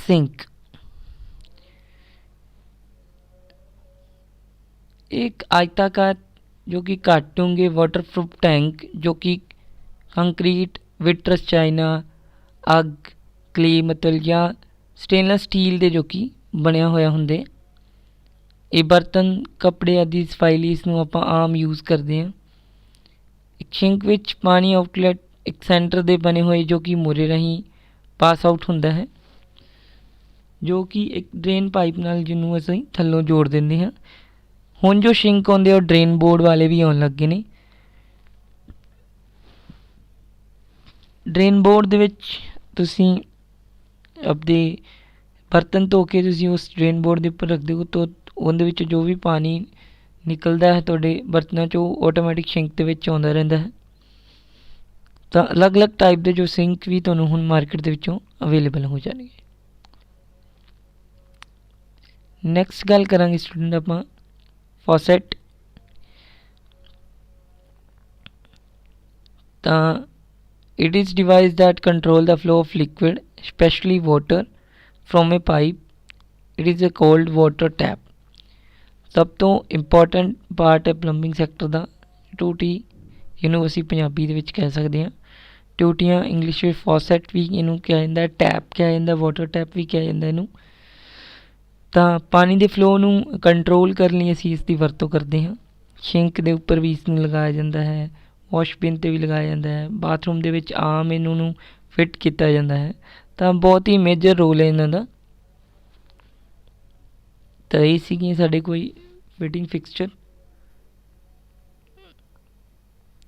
ਸਿੰਕ एक आयताकार जो कि घट डूंगे वाटरप्रूफ टैंक जो कि कंक्रीट, विट्रस चाइना, अग, क्ले मतलब या स्टेनलेस स्टील ਦੇ ਜੋ ਕਿ ਬਣਿਆ ਹੋਇਆ ਹੁੰਦੇ। ਇਹ ਬਰਤਨ, ਕੱਪੜੇ ਆਦਿ ਸਫਾਈ ਲਈ ਇਸ ਨੂੰ ਆਪਾਂ ਆਮ ਯੂਜ਼ ਕਰਦੇ ਹਾਂ। ਇੱਕ ਸਿੰਕ ਵਿੱਚ ਪਾਣੀ ਆਊਟਲੈਟ ਇੱਕ ਸੈਂਟਰ ਦੇ ਬਣੇ ਹੋਏ ਜੋ ਕਿ ਮੋਰੇ ਰਾਹੀਂ ਪਾਸ ਆਊਟ ਹੁੰਦਾ ਹੈ, ਜੋ ਕਿ ਇੱਕ ਡਰੇਨ ਪਾਈਪ ਨਾਲ ਜਿਹਨੂੰ ਅਸੀਂ ਥੱਲੋਂ ਜੋੜ ਦਿੰਦੇ ਹਾਂ। ਹੁਣ ਜੋ ਸਿੰਕ ਆਉਂਦੇ ਉਹ ਡਰੇਨ ਬੋਰਡ ਵਾਲੇ ਵੀ ਆਉਣ ਲੱਗੇ ਨੇ। ਡਰੇਨ ਬੋਰਡ ਦੇ ਵਿੱਚ ਤੁਸੀਂ ਆਪਦੇ ਬਰਤਨ ਧੋ ਕੇ ਤੁਸੀਂ ਉਸ ਡਰੇਨ ਬੋਰਡ ਦੇ ਉੱਪਰ ਰੱਖਦੇ ਹੋ ਤਾਂ ਉਹਦੇ ਵਿੱਚ ਜੋ ਵੀ ਪਾਣੀ ਨਿਕਲਦਾ ਹੈ ਤੁਹਾਡੇ ਬਰਤਨਾਂ 'ਚੋਂ ਆਟੋਮੈਟਿਕ ਸਿੰਕ ਦੇ ਵਿੱਚ ਆਉਂਦਾ ਰਹਿੰਦਾ ਹੈ। ਤਾਂ ਅਲੱਗ-ਅਲੱਗ ਟਾਈਪ ਦੇ ਜੋ ਸਿੰਕ ਵੀ ਤੁਹਾਨੂੰ ਹੁਣ ਮਾਰਕੀਟ ਦੇ ਵਿੱਚੋਂ ਅਵੇਲੇਬਲ ਹੋ ਜਾਣਗੇ। ਨੈਕਸਟ ਗੱਲ ਕਰਾਂਗੇ ਸਟੂਡੈਂਟ ਆਪਾਂ ਫੌਸੈਟ। ਤਾਂ it is device that control the flow of liquid, especially water, from a pipe. It is a cold water tap. ਸਭ ਤੋਂ ਇੰਪੋਰਟੈਂਟ ਪਾਰਟ ਹੈ ਪਲੰਬਿੰਗ ਸੈਕਟਰ ਦਾ। ਟੂਟੀ ਇਹਨੂੰ ਅਸੀਂ ਪੰਜਾਬੀ ਦੇ ਵਿੱਚ ਕਹਿ ਸਕਦੇ ਹਾਂ। ਟੂਟੀਆਂ ਇੰਗਲਿਸ਼ ਵਿੱਚ ਫੌਸੈਟ ਵੀ ਇਹਨੂੰ ਕਿਹਾ ਜਾਂਦਾ, ਟੈਪ ਕਿਹਾ ਜਾਂਦਾ, ਵਾਟਰ ਟੈਪ ਵੀ ਕਿਹਾ ਜਾਂਦਾ ਇਹਨੂੰ। ਤਾਂ ਪਾਣੀ ਦੇ ਫਲੋ ਨੂੰ ਕੰਟਰੋਲ ਕਰਨ ਲਈ ਅਸੀਂ ਇਸ ਦੀ ਵਰਤੋਂ ਕਰਦੇ ਹਾਂ। ਸ਼ਿੰਕ ਦੇ ਉੱਪਰ ਵੀ ਇਸ ਨੂੰ ਲਗਾਇਆ ਜਾਂਦਾ ਹੈ, ਵਾਸ਼ਬਿਨ 'ਤੇ ਵੀ ਲਗਾਇਆ ਜਾਂਦਾ ਹੈ, ਬਾਥਰੂਮ ਦੇ ਵਿੱਚ ਆਮ ਇਹਨੂੰ ਨੂੰ ਫਿੱਟ ਕੀਤਾ ਜਾਂਦਾ ਹੈ। ਤਾਂ ਬਹੁਤ ਹੀ ਮੇਜਰ ਰੋਲ ਹੈ ਇਹਨਾਂ ਦਾ। ਤਾਂ ਇਹ ਸੀਗੀਆਂ ਸਾਡੇ ਕੋਈ ਫਿਟਿੰਗ ਫਿਕਸਚਰ।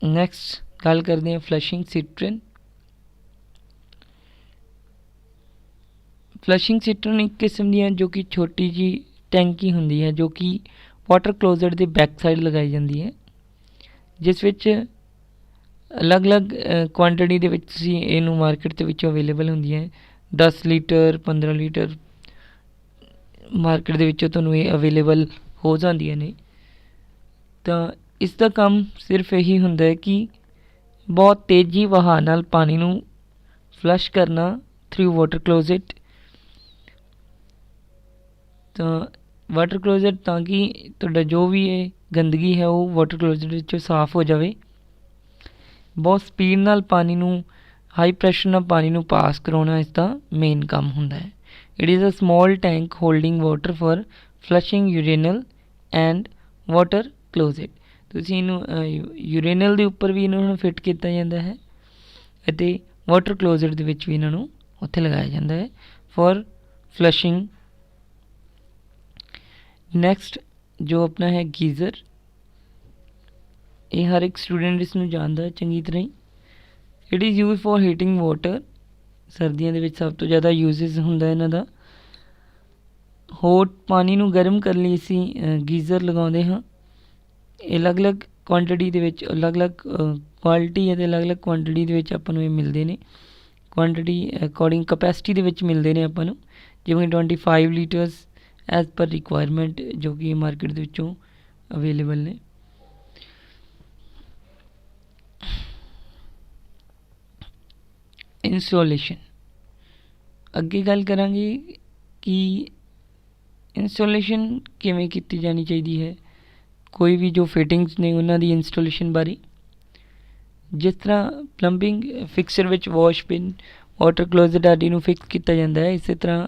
ਨੈਕਸਟ ਗੱਲ ਕਰਦੇ ਹਾਂ ਫਲਸ਼ਿੰਗ ਸਿਟਰਨ। ਫਲਸ਼ਿੰਗ ਸਿਟਰਨ ਇੱਕ ਕਿਸਮ ਦੀ ਹੈ ਜੋ ਕਿ ਛੋਟੀ ਜਿਹੀ ਟੈਂਕੀ ਹੁੰਦੀ ਹੈ, ਜੋ ਕਿ ਵਾਟਰ ਕਲੋਜ਼ਟ ਦੇ ਬੈਕ ਸਾਈਡ ਲਗਾਈ ਜਾਂਦੀ ਹੈ, ਜਿਸ ਵਿੱਚ ਅਲੱਗ-ਅਲੱਗ ਕੁਆਂਟਿਟੀ ਦੇ ਵਿੱਚ ਤੁਸੀਂ ਇਹਨੂੰ ਮਾਰਕੀਟ ਦੇ ਵਿੱਚੋਂ ਅਵੇਲੇਬਲ ਹੁੰਦੀ ਹੈ। 10 ਲੀਟਰ 15 ਲੀਟਰ ਮਾਰਕੀਟ ਦੇ ਵਿੱਚੋਂ ਤੁਹਾਨੂੰ ਇਹ ਅਵੇਲੇਬਲ ਹੋ ਜਾਂਦੀਆਂ ਨੇ। ਤਾਂ ਇਸ ਦਾ ਕੰਮ ਸਿਰਫ ਇਹੀ ਹੁੰਦਾ ਹੈ ਕਿ ਬਹੁਤ ਤੇਜ਼ੀ ਵਹਾਅ ਨਾਲ ਪਾਣੀ ਨੂੰ ਫਲਸ਼ ਕਰਨਾ ਥਰੂ ਵਾਟਰ ਕਲੋਜ਼ਟ। ਤਾਂ ਵਾਟਰ ਕਲੋਜ਼ਟ ਤਾਂ ਕਿ ਤੁਹਾਡਾ ਜੋ ਵੀ ਇਹ ਗੰਦਗੀ ਹੈ ਉਹ ਵਾਟਰ ਕਲੋਜ਼ਟ ਵਿੱਚੋਂ ਸਾਫ਼ ਹੋ ਜਾਵੇ। ਬਹੁਤ ਸਪੀਡ ਨਾਲ ਪਾਣੀ ਨੂੰ, ਹਾਈ ਪ੍ਰੈਸ਼ਰ ਨਾਲ ਪਾਣੀ ਨੂੰ ਪਾਸ ਕਰਾਉਣਾ ਇਸ ਦਾ ਮੇਨ ਕੰਮ ਹੁੰਦਾ ਹੈ। It is a small tank holding water for flushing urinal and water closet. ਤੁਸੀਂ ਇਹਨੂੰ ਯੂਰੇਨਲ ਦੇ ਉੱਪਰ ਵੀ ਇਹਨਾਂ ਨੂੰ ਫਿੱਟ ਕੀਤਾ ਜਾਂਦਾ ਹੈ ਅਤੇ ਵਾਟਰ ਕਲੋਜ਼ਟ ਦੇ ਵਿੱਚ ਵੀ ਇਹਨਾਂ ਨੂੰ ਉੱਥੇ ਲਗਾਇਆ ਜਾਂਦਾ ਹੈ ਫॉर ਫਲਸ਼ਿੰਗ। ਨੈਕਸਟ ਜੋ ਆਪਣਾ ਹੈ ਗੀਜ਼ਰ। ਇਹ ਹਰ ਇੱਕ ਸਟੂਡੈਂਟ ਇਸ ਨੂੰ ਜਾਣਦਾ ਚੰਗੀ ਤਰ੍ਹਾਂ ਹੀ। It is use for heating water. ਸਰਦੀਆਂ ਦੇ ਵਿੱਚ ਸਭ ਤੋਂ ਜ਼ਿਆਦਾ ਯੂਜ਼ਸ ਹੁੰਦਾ ਇਹਨਾਂ ਦਾ। ਹੌਟ ਪਾਣੀ ਨੂੰ ਗਰਮ ਕਰਨ ਲਈ ਅਸੀਂ ਗੀਜ਼ਰ ਲਗਾਉਂਦੇ ਹਾਂ। ਇਹ ਅਲੱਗ-ਅਲੱਗ ਕੁਆਂਟਿਟੀ ਦੇ ਵਿੱਚ, ਅਲੱਗ-ਅਲੱਗ ਕੁਆਲਿਟੀ ਅਤੇ ਅਲੱਗ-ਅਲੱਗ ਕੁਆਂਟਿਟੀ ਦੇ ਵਿੱਚ ਆਪਾਂ ਨੂੰ ਇਹ ਮਿਲਦੇ ਨੇ। ਕੁਆਂਟਿਟੀ ਅਕੋਰਡਿੰਗ ਕਪੈਸਿਟੀ ਦੇ ਵਿੱਚ ਮਿਲਦੇ ਨੇ ਆਪਾਂ ਨੂੰ, ਜਿਵੇਂ 25 ਲੀਟਰਸ ਐਜ਼ ਪਰ ਰਿਕੁਆਇਰਮੈਂਟ, ਜੋ ਕਿ ਮਾਰਕੀਟ ਦੇ ਵਿੱਚੋਂ ਅਵੇਲੇਬਲ ਨੇ। ਇੰਸਟਾਲੇਸ਼ਨ ਅੱਗੇ ਗੱਲ ਕਰਾਂਗੇ ਕਿ ਇੰਸਟਾਲੇਸ਼ਨ ਕਿਵੇਂ ਕੀਤੀ ਜਾਣੀ ਚਾਹੀਦੀ ਹੈ, ਕੋਈ ਵੀ ਜੋ ਫਿਟਿੰਗਸ ਨੇ ਉਹਨਾਂ ਦੀ ਇੰਸਟਾਲੇਸ਼ਨ ਬਾਰੇ। ਜਿਸ ਤਰ੍ਹਾਂ ਪਲੰਬਿੰਗ ਫਿਕਸਚਰ ਵਿੱਚ ਵਾਸ਼ਬਿਨ, ਵਾਟਰ ਕਲੋਜ਼ਟ ਆਦਿ ਨੂੰ ਫਿਕਸ ਕੀਤਾ ਜਾਂਦਾ ਹੈ, ਇਸੇ ਤਰ੍ਹਾਂ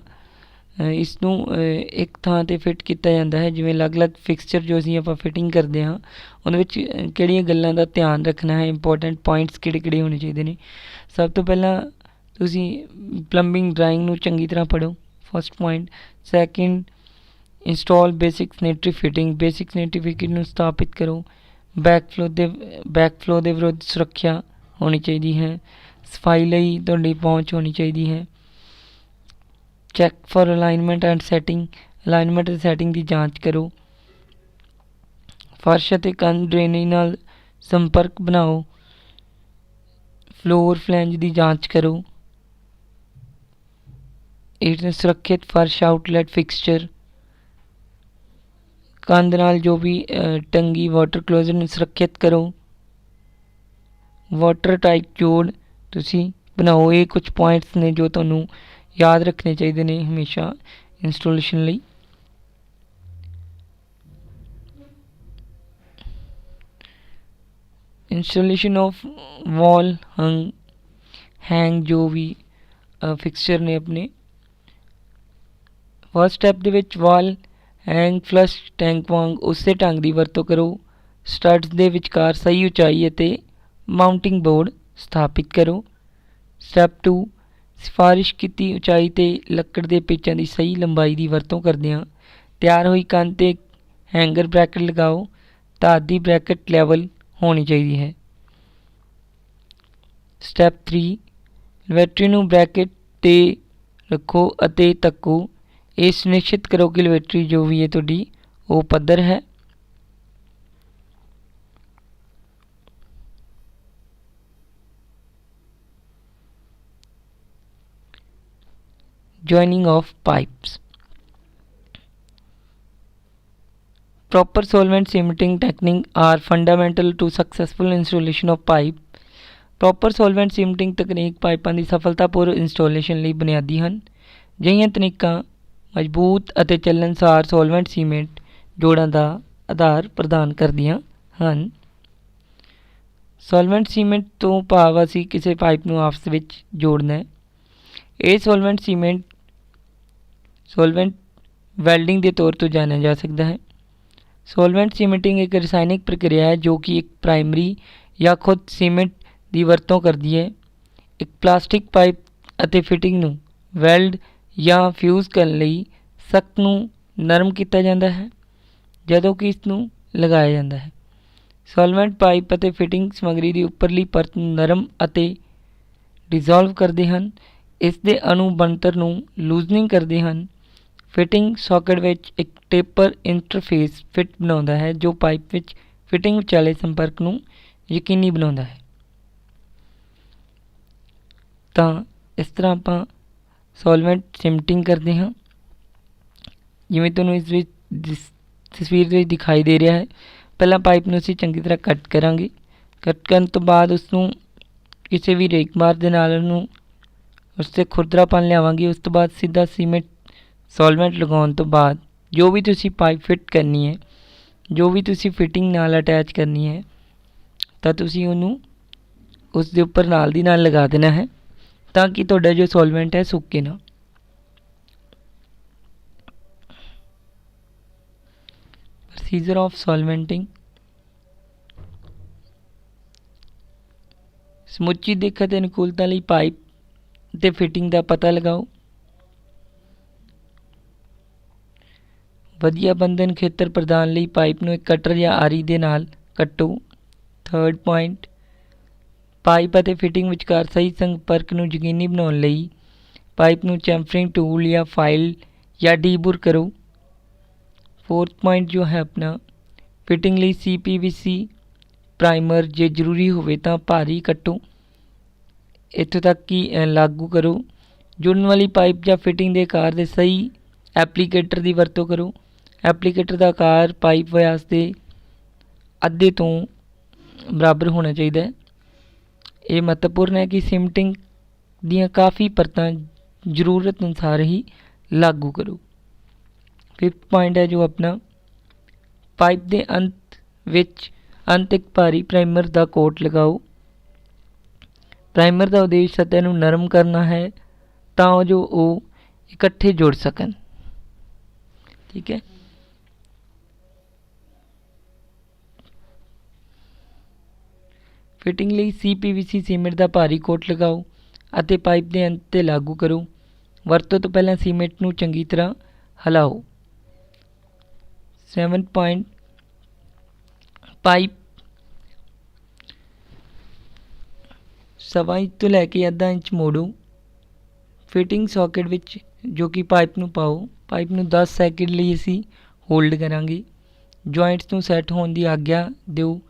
ਇਸ ਨੂੰ ਇੱਕ ਥਾਂ 'ਤੇ ਫਿੱਟ ਕੀਤਾ ਜਾਂਦਾ ਹੈ। ਜਿਵੇਂ ਅਲੱਗ-ਅਲੱਗ ਫਿਕਸਚਰ ਜੋ ਅਸੀਂ ਆਪਾਂ ਫਿਟਿੰਗ ਕਰਦੇ ਹਾਂ, ਉਹਦੇ ਵਿੱਚ ਕਿਹੜੀਆਂ ਗੱਲਾਂ ਦਾ ਧਿਆਨ ਰੱਖਣਾ ਹੈ, ਇੰਪੋਰਟੈਂਟ ਪੁਆਇੰਟਸ ਕਿਹੜੇ-ਕਿਹੜੇ ਹੋਣੇ ਚਾਹੀਦੇ ਨੇ। ਸਭ ਤੋਂ ਪਹਿਲਾਂ ਤੁਸੀਂ ਪਲੰਬਿੰਗ ਡਰਾਇੰਗ ਨੂੰ ਚੰਗੀ ਤਰ੍ਹਾਂ ਪੜ੍ਹੋ, first point. Second, install basic sanitary fitting. Basic sanitary fitting ਨੂੰ ਸਥਾਪਿਤ ਕਰੋ। ਬੈਕ ਫਲੋ ਦੇ ਵਿਰੁੱਧ ਸੁਰੱਖਿਆ ਹੋਣੀ ਚਾਹੀਦੀ ਹੈ। ਸਫਾਈ ਲਈ ਤੁਹਾਡੀ ਪਹੁੰਚ ਹੋਣੀ ਚਾਹੀਦੀ ਹੈ। Check for alignment and setting. Alignment ਅਤੇ ਸੈਟਿੰਗ ਦੀ ਜਾਂਚ ਕਰੋ। ਫਰਸ਼ ਅਤੇ ਕੰਧ ਡਰੇਨੇਜ ਨਾਲ ਸੰਪਰਕ ਬਣਾਓ। ਫਲੋਰ ਫਲੈਂਜ ਦੀ ਜਾਂਚ ਕਰੋ। ਇਹ ਸੁਰੱਖਿਅਤ ਫਰਸ਼ ਆਊਟਲੈਟ ਫਿਕਸਚਰ। ਕੰਧ ਨਾਲ ਜੋ ਵੀ ਟੰਗੀ ਵਾਟਰ ਕਲੋਜ਼ਟ ਨੂੰ ਸੁਰੱਖਿਅਤ ਕਰੋ। ਵਾਟਰ ਟਾਈਪ ਜੋੜ ਤੁਸੀਂ ਬਣਾਓ। ਇਹ ਕੁਝ ਪੁਆਇੰਟਸ ਨੇ ਜੋ ਤੁਹਾਨੂੰ ਯਾਦ ਰੱਖਣੇ ਚਾਹੀਦੇ ਨੇ ਹਮੇਸ਼ਾ ਇੰਸਟਾਲੇਸ਼ਨ ਲਈ। ਇੰਸਟਾਲੇਸ਼ਨ ਆਫ ਵਾਲ ਹੈਂਗ ਜੋ ਵੀ ਫਿਕਸਚਰ ਨੇ ਆਪਣੇ। ਫਸਟ ਸਟੈਪ ਦੇ ਵਿੱਚ ਵਾਲ ਹੈਂਗ ਫਲਸ਼ ਟੈਂਕ ਵਾਂਗ ਉਸੇ ਢੰਗ ਦੀ ਵਰਤੋਂ ਕਰੋ। ਸਟੱਡਸ ਦੇ ਵਿਚਕਾਰ ਸਹੀ ਉਚਾਈ ਅਤੇ ਮਾਊਂਟਿੰਗ ਬੋਰਡ ਸਥਾਪਿਤ ਕਰੋ। ਸਟੈਪ 2, ਸਿਫਾਰਿਸ਼ ਕੀਤੀ ਉਚਾਈ 'ਤੇ ਲੱਕੜ ਦੇ ਪੇਚਾਂ ਦੀ ਸਹੀ ਲੰਬਾਈ ਦੀ ਵਰਤੋਂ ਕਰਦਿਆਂ ਤਿਆਰ ਹੋਈ ਕੰਧ 'ਤੇ ਹੈਂਗਰ ਬ੍ਰੈਕਟ ਲਗਾਓ। ਧਾਤ ਦੀ ਬ੍ਰੈਕਟ ਲੈਵਲ ਹੋਣੀ ਚਾਹੀਦੀ ਹੈ। ਸਟੈਪ 3, ਲੈਵੈਟਰੀ ਨੂੰ ਬ੍ਰੈਕਟ 'ਤੇ ਰੱਖੋ ਅਤੇ ਧੱਕੋ। ਇਹ ਸੁਨਿਸ਼ਚਿਤ ਕਰੋ ਕਿ ਲੈਵੈਟਰੀ ਜੋ ਵੀ ਹੈ ਤੁਹਾਡੀ ਉਹ ਪੱਧਰ ਹੈ। joining of pipes। Proper solvent cementing technique are fundamental to successful installation of pipe. Proper solvent cementing ਤਕਨੀਕ ਪਾਈਪਾਂ ਦੀ ਸਫਲਤਾਪੂਰਵਕ ਇੰਸਟਾਲੇਸ਼ਨ ਲਈ ਬੁਨਿਆਦੀ ਹਨ। ਅਜਿਹੀਆਂ ਤਕਨੀਕਾਂ ਮਜ਼ਬੂਤ ਅਤੇ ਚੱਲਣਸਾਰ ਸੋਲਵੈਂਟ ਸੀਮੈਂਟ ਜੋੜਾਂ ਦਾ ਆਧਾਰ ਪ੍ਰਦਾਨ ਕਰਦੀਆਂ ਹਨ। ਸੋਲਵੈਂਟ ਸੀਮੈਂਟ ਤੋਂ ਭਾਵ ਅਸੀਂ ਕਿਸੇ ਪਾਈਪ ਨੂੰ ਆਪਸ ਵਿੱਚ ਜੋੜਨਾ ਹੈ। ਇਹ ਸੋਲਵੈਂਟ ਵੈਲਡਿੰਗ ਦੇ ਤੌਰ ਤੋਂ ਜਾਣਿਆ ਜਾ ਸਕਦਾ ਹੈ। ਸੋਲਵੈਂਟ ਸੀਮੈਂਟਿੰਗ ਇੱਕ ਰਸਾਇਣਿਕ ਪ੍ਰਕਿਰਿਆ ਹੈ ਜੋ ਕਿ ਇੱਕ ਪ੍ਰਾਇਮਰੀ ਜਾਂ ਖੁਦ ਸੀਮੈਂਟ ਦੀ ਵਰਤੋਂ ਕਰਦੀ ਹੈ। ਇੱਕ ਪਲਾਸਟਿਕ ਪਾਈਪ ਅਤੇ ਫਿਟਿੰਗ ਨੂੰ ਵੈਲਡ ਜਾਂ ਫਿਊਜ਼ ਕਰਨ ਲਈ ਸਖਤ ਨੂੰ ਨਰਮ ਕੀਤਾ ਜਾਂਦਾ ਹੈ ਜਦੋਂ ਕਿ ਇਸ ਨੂੰ ਲਗਾਇਆ ਜਾਂਦਾ ਹੈ। ਸੋਲਵੈਂਟ ਪਾਈਪ ਅਤੇ ਫਿਟਿੰਗ ਸਮੱਗਰੀ ਦੀ ਉੱਪਰਲੀ ਪਰਤ ਨੂੰ ਨਰਮ ਅਤੇ ਡਿਜ਼ੋਲਵ ਕਰਦੇ ਹਨ। ਇਸ ਦੇ ਅਣੂ ਬਣਤਰ ਨੂੰ ਲੂਜ਼ਨਿੰਗ ਕਰਦੇ ਹਨ। ਫਿਟਿੰਗ ਸਾਕਟ ਵਿੱਚ ਇੱਕ ਟੇਪਰ ਇੰਟਰਫੇਸ ਫਿਟ ਬਣਾਉਂਦਾ ਹੈ ਜੋ ਪਾਈਪ ਵਿੱਚ ਫਿਟਿੰਗ ਵਿਚਾਲੇ ਸੰਪਰਕ ਨੂੰ ਯਕੀਨੀ ਬਣਾਉਂਦਾ ਹੈ। ਤਾਂ ਇਸ ਤਰ੍ਹਾਂ ਆਪਾਂ ਸੋਲਵੈਂਟ ਸੀਮੈਂਟਿੰਗ ਕਰਦੇ ਹਾਂ। ਜਿਵੇਂ ਤੁਹਾਨੂੰ ਇਸ ਵਿੱਚ ਤਸਵੀਰ ਦੇ ਵਿੱਚ ਦਿਖਾਈ ਦੇ ਰਿਹਾ ਹੈ, ਪਹਿਲਾਂ ਪਾਈਪ ਨੂੰ ਅਸੀਂ ਚੰਗੀ ਤਰ੍ਹਾਂ ਕੱਟ ਕਰਾਂਗੇ। ਕੱਟ ਕਰਨ ਤੋਂ ਬਾਅਦ ਉਸਨੂੰ ਕਿਸੇ ਵੀ ਰੇਕਮਾਰ ਦੇ ਨਾਲ ਉਹਨੂੰ ਉਸ 'ਤੇ ਖੁਰਦਰਾਪਨ ਲਿਆਵਾਂਗੇ। ਉਸ ਤੋਂ ਬਾਅਦ ਸਿੱਧਾ ਸੀਮੈਂਟ ਸੋਲਵੈਂਟ ਲਗਾਉਣ ਤੋਂ ਬਾਅਦ ਜੋ ਵੀ ਤੁਸੀਂ ਪਾਈਪ ਫਿੱਟ ਕਰਨੀ ਹੈ, ਜੋ ਵੀ ਤੁਸੀਂ ਫਿਟਿੰਗ ਨਾਲ ਅਟੈਚ ਕਰਨੀ ਹੈ, ਤਾਂ ਤੁਸੀਂ ਉਹਨੂੰ ਉਸ ਦੇ ਉੱਪਰ ਨਾਲ ਦੀ ਨਾਲ ਲਗਾ ਦੇਣਾ ਹੈ ਤਾਂ ਕਿ ਤੁਹਾਡਾ ਜੋ ਸੋਲਵੈਂਟ ਹੈ ਸੁੱਕੇ ਨਾ। Procedure of solventing. ਸਮੁੱਚੀ ਦਿੱਖ ਅਤੇ ਅਨੁਕੂਲਤਾ ਲਈ ਪਾਈਪ ਅਤੇ ਫਿਟਿੰਗ ਦਾ ਪਤਾ ਲਗਾਓ। ਵਧੀਆ ਬੰਧਨ ਖੇਤਰ ਪ੍ਰਦਾਨ ਲਈ ਪਾਈਪ ਨੂੰ ਇੱਕ ਕਟਰ ਜਾਂ ਆਰੀ ਦੇ ਨਾਲ ਕੱਟੋ। 3rd ਪੁਆਇੰਟ, ਪਾਈਪ ਅਤੇ ਫਿਟਿੰਗ ਵਿਚਕਾਰ ਸਹੀ ਸੰਪਰਕ ਨੂੰ ਯਕੀਨੀ ਬਣਾਉਣ ਲਈ ਪਾਈਪ ਨੂੰ ਚੈਂਫਰਿੰਗ ਟੂਲ ਜਾਂ ਫਾਈਲ ਜਾਂ ਡੀਬੁਰ ਕਰੋ। 4th ਪੁਆਇੰਟ ਜੋ ਹੈ ਆਪਣਾ, ਫਿਟਿੰਗ ਲਈ CPVC ਪ੍ਰਾਈਮਰ ਜੇ ਜ਼ਰੂਰੀ ਹੋਵੇ ਤਾਂ ਭਾਰੀ ਕੱਟੋ। ਇੱਥੋਂ ਤੱਕ ਕਿ ਲਾਗੂ ਕਰੋ। ਜੁੜਨ ਵਾਲੀ ਪਾਈਪ ਜਾਂ ਫਿਟਿੰਗ ਦੇ ਆਕਾਰ ਦੇ ਸਹੀ ਐਪਲੀਕੇਟਰ ਦੀ ਵਰਤੋਂ ਕਰੋ। ਐਪਲੀਕੇਟਰ ਦਾ ਆਕਾਰ ਪਾਈਪ ਵਿਆਸ ਦੇ ਅੱਧੇ ਤੋਂ ਬਰਾਬਰ ਹੋਣਾ ਚਾਹੀਦਾ ਹੈ। ਇਹ ਮਹੱਤਵਪੂਰਨ ਹੈ ਕਿ ਸੀਮੈਂਟਿੰਗ ਦੀਆਂ ਕਾਫੀ ਪਰਤਾਂ ਜ਼ਰੂਰਤ ਅਨੁਸਾਰ ਹੀ ਲਾਗੂ ਕਰੋ। 5th ਪੁਆਇੰਟ ਹੈ ਜੋ ਆਪਣਾ, ਪਾਈਪ ਦੇ ਅੰਤ ਵਿੱਚ ਇੱਕ ਭਾਰੀ ਪ੍ਰਾਈਮਰ ਦਾ ਕੋਟ ਲਗਾਓ। ਪ੍ਰਾਈਮਰ ਦਾ ਉਦੇਸ਼ ਸਤਹ ਨੂੰ ਨਰਮ ਕਰਨਾ ਹੈ ਤਾਂ ਜੋ ਉਹ ਇਕੱਠੇ ਜੁੜ ਸਕਣ। ਠੀਕ ਹੈ। ਫਿਟਿੰਗ ਲਈ CPVC ਸੀਮੈਂਟ ਦਾ ਭਾਰੀ ਕੋਟ ਲਗਾਓ ਅਤੇ ਪਾਈਪ ਦੇ ਅੰਤ 'ਤੇ ਲਾਗੂ ਕਰੋ। ਵਰਤੋਂ ਤੋਂ ਪਹਿਲਾਂ ਸੀਮੈਂਟ ਨੂੰ ਚੰਗੀ ਤਰ੍ਹਾਂ ਹਿਲਾਓ। 7th ਪੁਆਇੰਟ, ਪਾਈਪ 1.25 ਇੰਚ ਤੋਂ ਲੈ ਕੇ ਅੱਧਾ ਇੰਚ ਮੋੜੋ। ਫਿਟਿੰਗ ਸਾਕਟ ਵਿੱਚ ਜੋ ਕਿ ਪਾਈਪ ਨੂੰ ਪਾਓ। ਪਾਈਪ ਨੂੰ 10 ਸੈਕਿੰਡ ਲਈ ਅਸੀਂ ਹੋਲਡ ਕਰਾਂਗੇ। ਜੁਆਇੰਟਸ ਨੂੰ ਸੈੱਟ ਹੋਣ ਦੀ ਆਗਿਆ ਦਿਓ।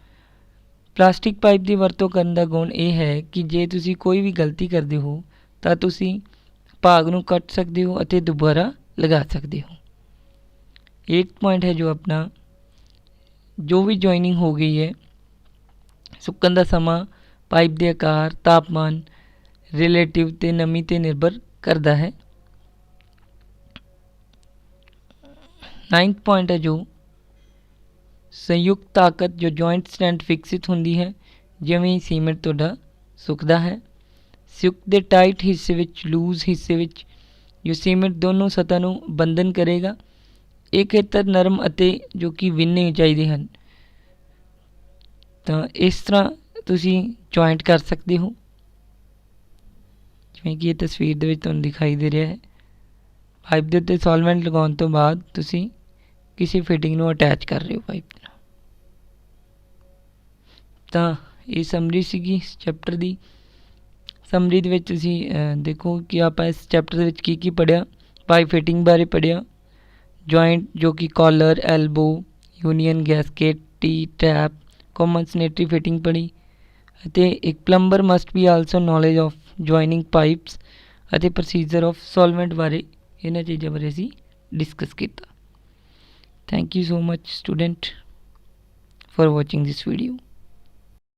ਪਲਾਸਟਿਕ ਪਾਈਪ ਦੀ ਵਰਤੋਂ ਕਰਨ ਦਾ ਗੁਣ ਇਹ ਹੈ ਕਿ ਜੇ ਤੁਸੀਂ ਕੋਈ ਵੀ ਗਲਤੀ ਕਰਦੇ ਹੋ ਤਾਂ ਤੁਸੀਂ ਭਾਗ ਨੂੰ ਕੱਟ ਸਕਦੇ ਹੋ ਅਤੇ ਦੁਬਾਰਾ ਲਗਾ ਸਕਦੇ ਹੋ। 8th ਪੁਆਇੰਟ ਹੈ ਜੋ ਆਪਣਾ, ਜੋ ਵੀ ਜੁਆਇਨਿੰਗ ਹੋ ਗਈ ਹੈ, ਸੁੱਕਣ ਦਾ ਸਮਾਂ ਪਾਈਪ ਦੇ ਆਕਾਰ, ਤਾਪਮਾਨ, ਰਿਲੇਟਿਵ ਤੇ ਨਮੀ 'ਤੇ ਨਿਰਭਰ ਕਰਦਾ ਹੈ। 9th ਪੁਆਇੰਟ ਹੈ ਜੋ ਸੰਯੁਕਤ ਤਾਕਤ, ਜੋ ਜੁਆਇੰਟ ਸਟਰੈਂਥ ਵਿਕਸਿਤ ਹੁੰਦੀ ਹੈ ਜਿਵੇਂ ਹੀ ਸੀਮੈਂਟ ਤੁਹਾਡਾ ਸੁੱਕਦਾ ਹੈ। ਸੰਯੁਕਤ ਦੇ ਟਾਈਟ ਹਿੱਸੇ ਵਿੱਚ, ਲੂਜ਼ ਹਿੱਸੇ ਵਿੱਚ ਜੋ ਸੀਮੈਂਟ ਦੋਨੋਂ ਸਤਹਾਂ ਨੂੰ ਬੰਧਨ ਕਰੇਗਾ। ਇਹ ਖੇਤਰ ਨਰਮ ਅਤੇ ਜੋ ਕਿ ਵਿੰਨੇ ਚਾਹੀਦੇ ਹਨ। ਤਾਂ ਇਸ ਤਰ੍ਹਾਂ ਤੁਸੀਂ ਜੁਆਇੰਟ ਕਰ ਸਕਦੇ ਹੋ ਜਿਵੇਂ ਕਿ ਇਹ ਤਸਵੀਰ ਦੇ ਵਿੱਚ ਤੁਹਾਨੂੰ ਦਿਖਾਈ ਦੇ ਰਿਹਾ ਹੈ। ਪਾਈਪ ਦੇ ਉੱਤੇ ਸੋਲਵੈਂਟ ਲਗਾਉਣ ਤੋਂ ਬਾਅਦ ਤੁਸੀਂ ਕਿਸੇ ਫਿਟਿੰਗ ਨੂੰ ਅਟੈਚ ਕਰ ਰਹੇ ਹੋ ਪਾਈਪ ਨਾਲ। ਤਾਂ ਇਹ ਸਮਰੀ ਸੀਗੀ ਇਸ ਚੈਪਟਰ ਦੀ। ਸਮਰੀ ਦੇ ਵਿੱਚ ਤੁਸੀਂ ਦੇਖੋ ਕਿ ਆਪਾਂ ਇਸ ਚੈਪਟਰ ਦੇ ਵਿੱਚ ਕੀ ਪੜ੍ਹਿਆ। ਪਾਈਪ ਫਿਟਿੰਗ ਬਾਰੇ ਪੜ੍ਹਿਆ, ਜੁਆਇੰਟ ਜੋ ਕਿ collar, elbow, union, gasket, tee tap, common sanitary fitting ਪੜ੍ਹੀ ਅਤੇ ਇੱਕ plumber must be also knowledge of joining pipes ਅਤੇ ਪ੍ਰੋਸੀਜਰ ਆਫ ਸੋਲਵੈਂਟ ਬਾਰੇ, ਇਹਨਾਂ ਚੀਜ਼ਾਂ ਬਾਰੇ ਅਸੀਂ ਡਿਸਕਸ ਕੀਤਾ। Thank you so much student for watching this video.